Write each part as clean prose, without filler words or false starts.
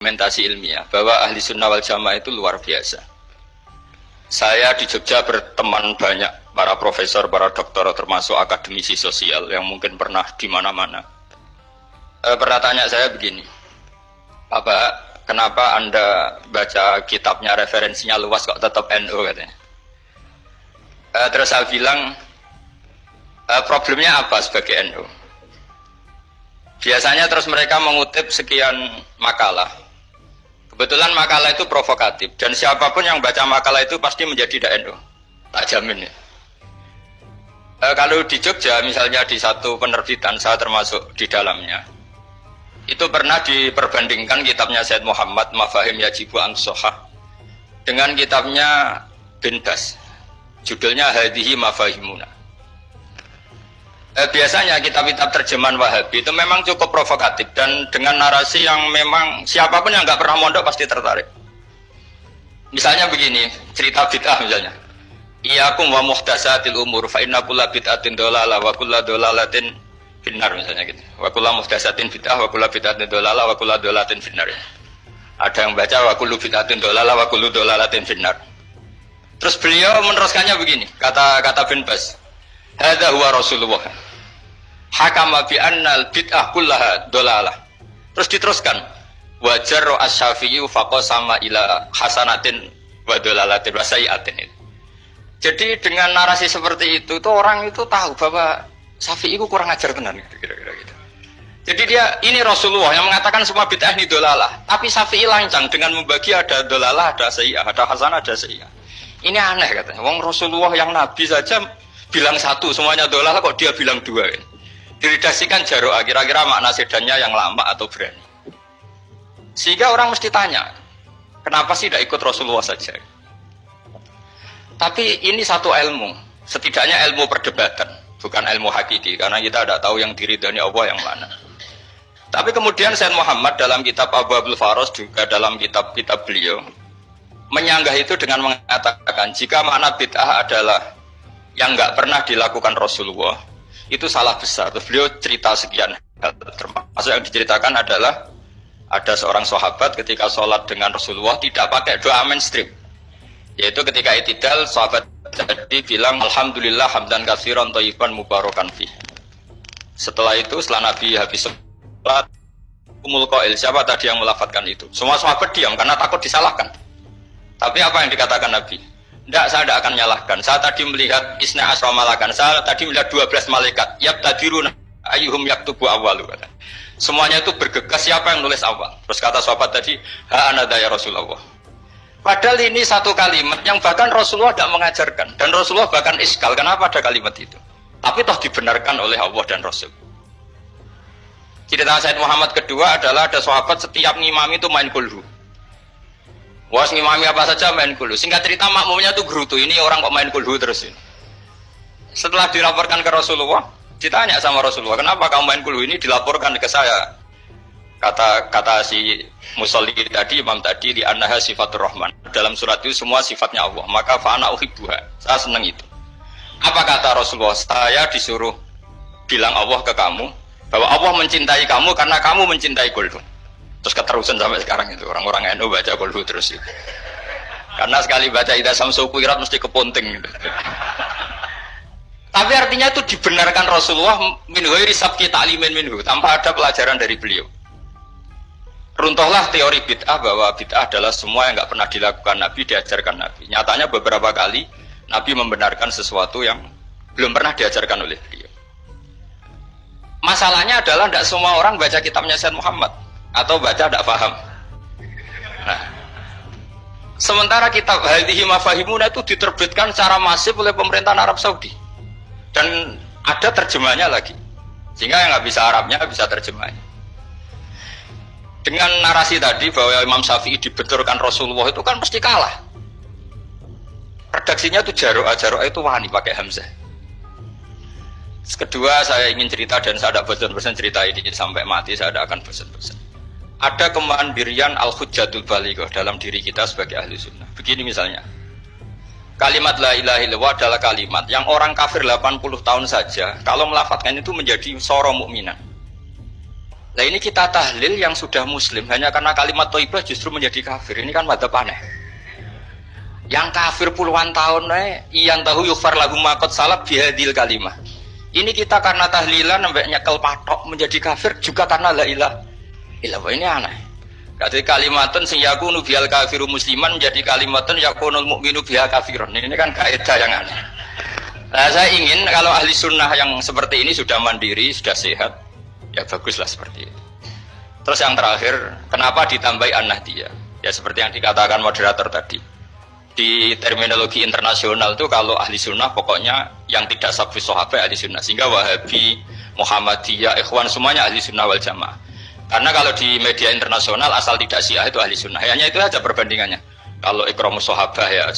argumentasi ilmiah bahwa ahli sunnah wal jamaah itu luar biasa. Saya di Jogja berteman banyak para profesor, para doktor, termasuk akademisi sosial yang mungkin pernah di mana-mana. Pernah tanya saya begini, Bapak, kenapa Anda baca kitabnya referensinya luas kok tetap NU katanya. Terus saya bilang, problemnya apa sebagai NU? Biasanya terus mereka mengutip sekian makalah. Kebetulan makalah itu provokatif dan siapapun yang baca makalah itu pasti menjadi NU. Tak jamin ya. Kalau di Jogja misalnya di satu penerbitan saya termasuk di dalamnya. Itu pernah diperbandingkan kitabnya Said Muhammad Mafahim Yajibu An-Sohah dengan kitabnya Bin Bas. Judulnya Hadihi Mafahimuna. Biasanya kitab-kitab terjemahan Wahabi itu memang cukup provokatif dan dengan narasi yang memang siapapun yang nggak pernah mondok pasti tertarik. Misalnya begini, cerita bid'ah misalnya. Iyyakum wa muhdatsatil umur fa inna kulla bid'atin dhalalah wa kulla dhalalatin finnar misalnya gitu. Wa kulla muhdatsatin bid'ah wa kulla bid'atin dhalalah wa kulla dhalalatin finnar. Ada yang baca wa kullu bid'atin dhalalah wa kullu dhalalatin finnar. Terus beliau meneruskannya begini, kata Bin Bas. Hadza huwa Rasulullah. Hakama bi annal bid'ah kullaha dhalalah. Terus diteruskan. Wajar asy-Syafi'i faqasama ila hasanatin wa dhalalatin wa sayyi'atin. Jadi dengan narasi seperti itu tuh orang itu tahu bahwa Syafi'i itu kurang ajar tenan kira-kira gitu. Jadi dia ini Rasulullah yang mengatakan semua bid'ah ini dhalalah, tapi Syafi'i lancang dengan membagi ada dhalalah, ada sayyi'ah, ada hasanah, ada sayyi'ah. Ini aneh katanya. Wong Rasulullah yang nabi saja bilang satu, semuanya dhalalah kok dia bilang dua kan. Diredaksikan Jaro'ah, kira-kira makna sedannya yang lama atau berani. Sehingga orang mesti tanya, kenapa sih tidak ikut Rasulullah saja? Tapi ini satu ilmu, setidaknya ilmu perdebatan, bukan ilmu hakiki, karena kita tidak tahu yang diridhani Allah yang mana. Tapi kemudian Said Muhammad dalam kitab Abu Abdul Faros juga dalam kitab-kitab beliau menyanggah itu dengan mengatakan jika makna bid'ah adalah yang nggak pernah dilakukan Rasulullah, itu salah besar. Terus beliau cerita sekian hal, termasuk yang diceritakan adalah ada seorang sahabat ketika sholat dengan Rasulullah tidak pakai doa mainstream, yaitu ketika i'tidal sahabat tadi bilang alhamdulillah hamdan katsiran thayyiban mubarakan fi. Setelah itu setelah Nabi habis sholat umul qail, siapa tadi yang melafadzkan itu? Semua sahabat diam karena takut disalahkan. Tapi apa yang dikatakan Nabi? Tidak, saya tidak akan menyalahkan. Saya tadi melihat isna asra malakan. Saya tadi melihat 12 malaikat. Yabtadiruna ayyuhum yaktubu awwalu. Semuanya itu bergegas siapa yang nulis awal. Terus kata sahabat tadi, ha anada ya Rasulullah. Padahal ini satu kalimat yang bahkan Rasulullah tidak mengajarkan. Dan Rasulullah bahkan iskal. Kenapa ada kalimat itu? Tapi toh dibenarkan oleh Allah dan Rasul. Cerita Said Muhammad kedua adalah ada sahabat setiap ngimami itu main kulhu. Wah, ngimami apa saja main kulhu. Singkat cerita makmumnya tuh gerutu. Ini orang kok main kulhu terus ini. Setelah dilaporkan ke Rasulullah, ditanya sama Rasulullah, kenapa kamu main kulhu ini? Dilaporkan ke saya. Kata si musolli tadi, imam tadi, di annaha sifatur rahman. Dalam surat itu semua sifatnya Allah. Maka fa'ana uhibbuha. Saya senang itu. Apa kata Rasulullah? Saya disuruh bilang Allah ke kamu bahwa Allah mencintai kamu karena kamu mencintai kulhu. Terus keterusan sampai sekarang itu orang-orang NU baca kulhu terus itu. Karena sekali baca idza samsu kuwirat mesti keponting gitu. Tapi artinya itu dibenarkan Rasulullah min ghairi sabqi ta'limin minhu, tanpa ada pelajaran dari beliau. Runtuhlah teori bid'ah bahwa bid'ah adalah semua yang enggak pernah dilakukan Nabi, diajarkan Nabi. Nyatanya beberapa kali Nabi membenarkan sesuatu yang belum pernah diajarkan oleh beliau. Masalahnya adalah tidak semua orang baca kitabnya Said Muhammad atau baca tidak paham. Nah, sementara kitab Hadihi Mafahimuna itu diterbitkan secara masif oleh pemerintahan Arab Saudi dan ada terjemahnya lagi, sehingga yang nggak bisa Arabnya bisa terjemahnya. Dengan narasi tadi bahwa Imam Syafi'i dibenturkan Rasulullah itu kan pasti kalah. Redaksinya itu Jaro'ah itu wani pakai hamzah. Kedua, saya ingin cerita dan saya tidak bosan-bosan cerita ini sampai mati, saya tidak akan bosan-bosan. Ada kemandirian al-hujjatul balighah dalam diri kita sebagai ahli sunnah. Begini misalnya, kalimat la ilaha illallah adalah kalimat yang orang kafir 80 tahun saja kalau melafadzkan itu menjadi soro mukminan. Lah ini kita tahlil yang sudah muslim hanya karena kalimat thayyibah justru menjadi kafir. Ini kan madzhab aneh. Yang kafir puluhan tahun iyan tahu yufar lahum maqad salab bihadil kalimah. Ini kita karena tahlilan sampai nyekel patok menjadi kafir juga karena la ilaha illallah. Ini aneh. Kata kalimatun sing yakunu bihal kafiru musliman menjadi kalimatun yakunul mukminu biha kafirun. Ini kan kaidah yang aneh. Nah, saya ingin kalau ahli sunnah yang seperti ini sudah mandiri, sudah sehat, ya baguslah seperti itu. Terus yang terakhir, kenapa ditambahi an-nahdiyah? Ya seperti yang dikatakan moderator tadi. Di terminologi internasional itu kalau ahli sunnah pokoknya yang tidak sahabat sahabat ahli sunnah. Sehingga Wahabi, Muhammadiyah, Ikhwan semuanya ahli sunnah wal jamaah. Karena kalau di media internasional asal tidak Syiah itu ahli sunnah. Hanya itu saja perbandingannya. Kalau ikramus sahabah ya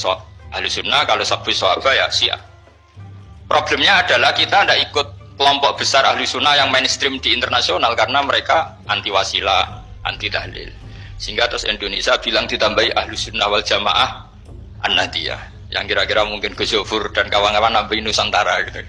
ahli sunnah, kalau sahabat sahabah ya Syiah. Problemnya adalah kita tidak ikut kelompok besar ahli sunnah yang mainstream di internasional karena mereka anti wasilah, anti tahlil. Sehingga terus Indonesia bilang ditambahi ahli sunnah wal jamaah an-nahdiyah. Yang kira-kira mungkin Gus Yofur dan kawan-kawan nambahin Nusantara gitu.